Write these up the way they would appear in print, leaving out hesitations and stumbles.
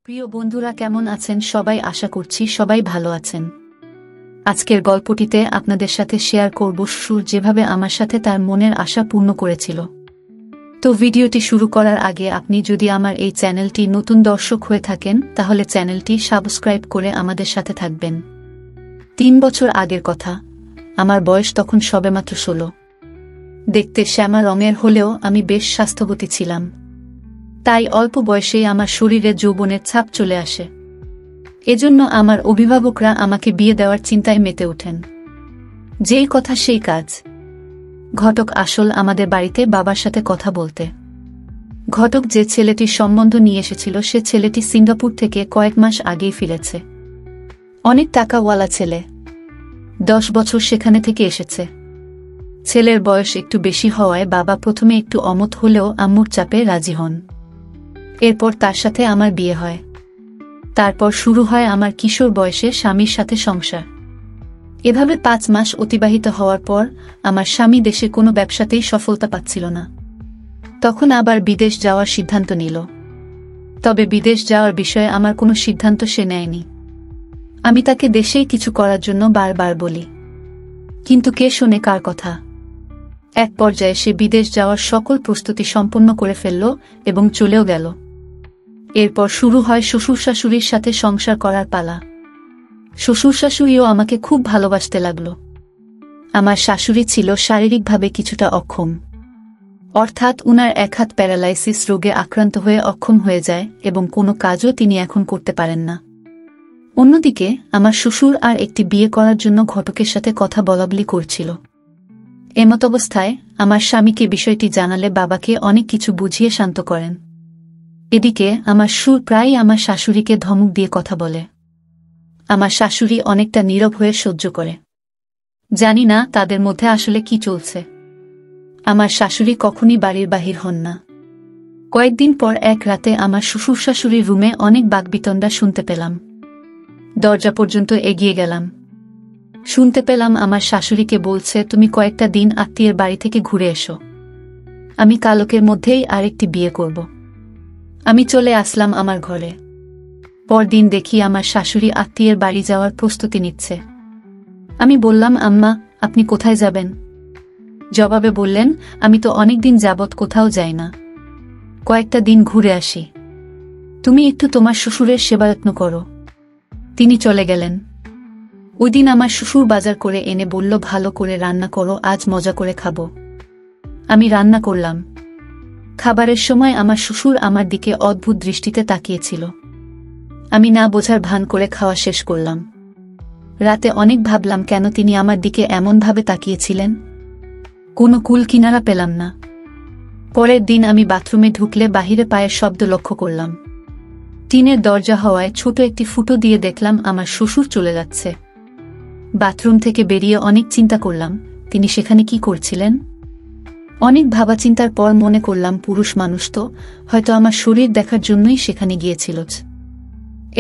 প্রিয় বন্ধুরা, কেমন আছেন সবাই? আশা করছি সবাই ভালো আছেন। আজকের গল্পটিতে আপনাদের সাথে শেয়ার করব শ্বশুর যেভাবে আমার সাথে তার মনের আশা পূর্ণ করেছিল। তো ভিডিওটি শুরু করার আগে আপনি যদি আমার এই চ্যানেলটি নতুন দর্শক হয়ে থাকেন তাহলে চ্যানেলটি সাবস্ক্রাইব করে আমাদের সাথে থাকবেন। 3 বছর আগের কথা, আমার বয়স তখন সবেমাত্র 16। দেখতে শ্যামা রঙের হলেও আমি বেশ স্বাস্থ্যবতী ছিলাম। তাই অল্প বয়সেই আমার শরীরে যৌবনের ছাপ চলে আসে। এজন্য আমার অভিভাবকরা আমাকে বিয়ে দেওয়ার চিন্তায় মেতে ওঠেন। যেই কথা সেই কাজ। ঘটক আসল আমাদের বাড়িতে বাবার সাথে কথা বলতে। ঘটক যে ছেলেটির সম্বন্ধ নিয়ে এসেছিল সে ছেলেটি সিঙ্গাপুর থেকে কয়েক মাস আগেই ফিরেছে। অনেক টাকাওয়ালা ছেলে, 10 বছর সেখানে থেকে এসেছে। ছেলের বয়স একটু বেশি হওয়ায় বাবা প্রথমে একটু অমত হলেও আম্মুর চাপে রাজি হন। এরপর তার সাথে আমার বিয়ে হয়। তারপর শুরু হয় আমার কিশোর বয়সে স্বামীর সাথে সংসার। এভাবে 5 মাস অতিবাহিত হওয়ার পর আমার স্বামী দেশে কোনো ব্যবসাতেই সফলতা পাচ্ছিল না। তখন আবার বিদেশ যাওয়ার সিদ্ধান্ত নিল। তবে বিদেশ যাওয়ার বিষয়ে আমার কোনো সিদ্ধান্ত সে নেয়নি। আমি তাকে দেশেই কিছু করার জন্য বারবার বলি, কিন্তু কে শোনে কার কথা। এক পর্যায়ে সে বিদেশ যাওয়ার সকল প্রস্তুতি সম্পন্ন করে ফেলল এবং চলেও গেল। এরপর শুরু হয় শ্বশুর শাশুড়ির সাথে সংসার করার পালা। শ্বশুর শাশুড়িও আমাকে খুব ভালোবাসতে লাগল। আমার শাশুড়ি ছিল শারীরিকভাবে কিছুটা অক্ষম, অর্থাৎ উনার এক হাত প্যারালাইসিস রোগে আক্রান্ত হয়ে অক্ষম হয়ে যায় এবং কোনো কাজও তিনি এখন করতে পারেন না। অন্যদিকে আমার শ্বশুর আর একটি বিয়ে করার জন্য ঘটকের সাথে কথা বলাবলি করছিল। এমতাবস্থায় আমার স্বামীকে বিষয়টি জানালে বাবাকে অনেক কিছু বুঝিয়ে শান্ত করেন। এদিকে আমার শ্বশুর প্রায়ই আমার শাশুড়িকে ধমক দিয়ে কথা বলে। আমার শাশুড়ি অনেকটা নীরব হয়ে সহ্য করে। জানি না তাদের মধ্যে আসলে কি চলছে। আমার শাশুড়ি কখনই বাড়ির বাহির হন না। কয়েকদিন পর এক রাতে আমার শ্বশুর শাশুড়ির রুমে অনেক বাকবিতণ্ডা শুনতে পেলাম। দরজা পর্যন্ত এগিয়ে গেলাম। শুনতে পেলাম আমার শাশুড়িকে বলছে, তুমি কয়েকটা দিন আত্মীয়ের বাড়ি থেকে ঘুরে এসো, আমি কালকের মধ্যেই আরেকটি বিয়ে করব। আমি চলে আসলাম আমার ঘরে। পরদিন দেখি আমার শাশুড়ি আত্মীয়ের বাড়ি যাওয়ার প্রস্তুতি নিচ্ছে। আমি বললাম, আম্মা আপনি কোথায় যাবেন? জবাবে বললেন, আমি তো অনেকদিন যাবৎ কোথাও যাই না, কয়েকটা দিন ঘুরে আসি, তুমি একটু তোমার শ্বশুরের সেবাযত্ন করো। তিনি চলে গেলেন। ওই দিন আমার শ্বশুর বাজার করে এনে বলল, ভালো করে রান্না করো, আজ মজা করে খাবো। আমি রান্না করলাম। খাবারের সময় আমার শ্বশুর আমার দিকে অদ্ভুত দৃষ্টিতে তাকিয়েছিল। আমি না বোঝার ভান করে খাওয়া শেষ করলাম। রাতে অনেক ভাবলাম কেন তিনি আমার দিকে এমনভাবে তাকিয়েছিলেন। কোনো কুল কিনারা পেলাম না। পরের দিন আমি বাথরুমে ঢুকলে বাহিরে পায়ের শব্দ লক্ষ্য করলাম। টিনের দরজা হওয়ায় ছোট একটি ফুটো দিয়ে দেখলাম আমার শ্বশুর চলে যাচ্ছে। বাথরুম থেকে বেরিয়ে অনেক চিন্তা করলাম তিনি সেখানে কি করছিলেন। অনেক ভাবা চিন্তার পর মনে করলাম, পুরুষ মানুষ তো, হয়তো আমার শরীর দেখার জন্যই সেখানে গিয়েছিল।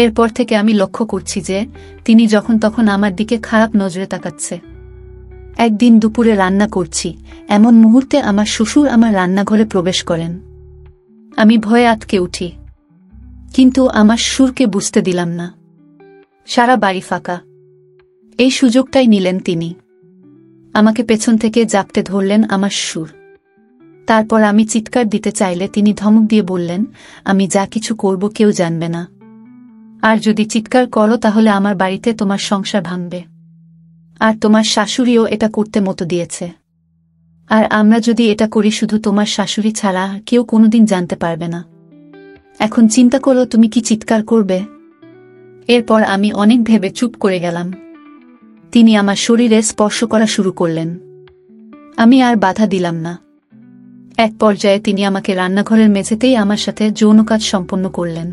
এরপর থেকে আমি লক্ষ্য করছি যে তিনি যখন তখন আমার দিকে খারাপ নজরে তাকাচ্ছে। একদিন দুপুরে রান্না করছি, এমন মুহূর্তে আমার শ্বশুর আমার রান্নাঘরে প্রবেশ করেন। আমি ভয়ে আটকে উঠি, কিন্তু আমার শ্বশুরকে বুঝতে দিলাম না। সারা বাড়ি ফাঁকা। এই সুযোগটাই নিলেন তিনি। আমাকে পেছন থেকে জাপটে ধরলেন আমার শ্বশুর। তারপর আমি চিৎকার দিতে চাইলে তিনি ধমক দিয়ে বললেন, আমি যা কিছু করব কেউ জানবে না, আর যদি চিৎকার করো তাহলে আমার বাড়িতে তোমার সংসার ভাঙবে, আর তোমার শাশুড়িও এটা করতে মতো দিয়েছে, আর আমরা যদি এটা করি শুধু তোমার শাশুড়ি ছাড়া কেউ কোনোদিন জানতে পারবে না। এখন চিন্তা করো তুমি কি চিৎকার করবে। এরপর আমি অনেক ভেবে চুপ করে গেলাম। তিনি আমার শরীরে স্পর্শ করা শুরু করলেন। আমি আর বাধা দিলাম না। এক পর্যায়ে তিনি আমাকে রান্নাঘরের মেঝেতেই আমার সাথে যৌন কাজ সম্পন্ন করলেন।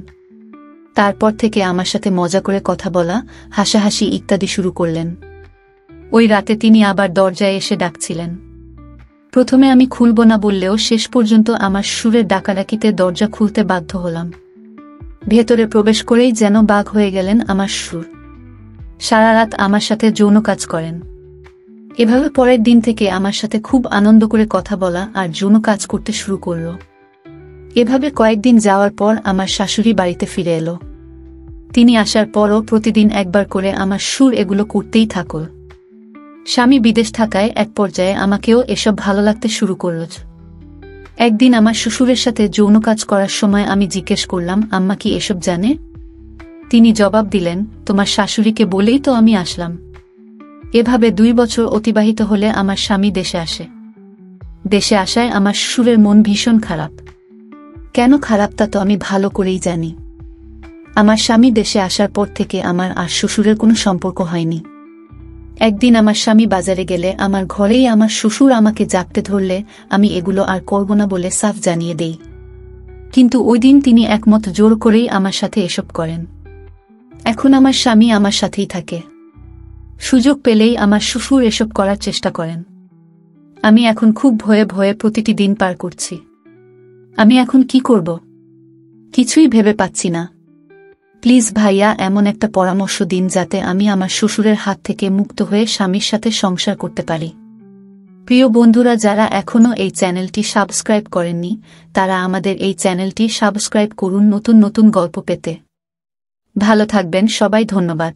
তারপর থেকে আমার সাথে মজা করে কথা বলা, হাসাহাসি ইত্যাদি শুরু করলেন। ওই রাতে তিনি আবার দরজায় এসে ডাকছিলেন। প্রথমে আমি খুলব না বললেও শেষ পর্যন্ত আমার সুরের ডাকাডাকিতে দরজা খুলতে বাধ্য হলাম। ভেতরে প্রবেশ করেই যেন বাঘ হয়ে গেলেন আমার সুর। সারা রাত আমার সাথে যৌন কাজ করেন। এভাবে পরের দিন থেকে আমার সাথে খুব আনন্দ করে কথা বলা আর যৌন কাজ করতে শুরু করল। এভাবে কয়েকদিন যাওয়ার পর আমার শাশুড়ি বাড়িতে ফিরে এলো। তিনি আসার পরও প্রতিদিন একবার করে আমার সুর এগুলো করতেই থাকল। স্বামী বিদেশ থাকায় এক পর্যায়ে আমাকেও এসব ভালো লাগতে শুরু করল। একদিন আমার শ্বশুরের সাথে যৌন কাজ করার সময় আমি জিজ্ঞেস করলাম, আম্মা কি এসব জানে? তিনি জবাব দিলেন, তোমার শাশুড়িকে বলেই তো আমি আসলাম। এভাবে 2 বছর অতিবাহিত হলে আমার স্বামী দেশে আসে। দেশে আসায় আমার শ্বশুরের মন ভীষণ খারাপ। কেন খারাপ তা তো আমি ভালো করেই জানি। আমার স্বামী দেশে আসার পর থেকে আমার আর শ্বশুরের কোনো সম্পর্ক হয়নি। একদিন আমার স্বামী বাজারে গেলে আমার ঘরেই আমার শ্বশুর আমাকে জাপটে ধরলে আমি এগুলো আর করব না বলে সাফ জানিয়ে দেই। কিন্তু ওই দিন তিনি একমত জোর করেই আমার সাথে এসব করেন। এখন আমার স্বামী আমার সাথেই থাকে। সুযোগ পেলেই আমার শ্বশুর এসব করার চেষ্টা করেন। আমি এখন খুব ভয়ে ভয়ে প্রতিটি দিন পার করছি। আমি এখন কি করব? কিছুই ভেবে পাচ্ছি না। প্লিজ ভাইয়া এমন একটা পরামর্শ দিন যাতে আমি আমার শ্বশুরের হাত থেকে মুক্ত হয়ে স্বামীর সাথে সংসার করতে পারি। প্রিয় বন্ধুরা, যারা এখনও এই চ্যানেলটি সাবস্ক্রাইব করেননি তারা আমাদের এই চ্যানেলটি সাবস্ক্রাইব করুন নতুন নতুন গল্প পেতে। ভালো থাকবেন সবাই, ধন্যবাদ।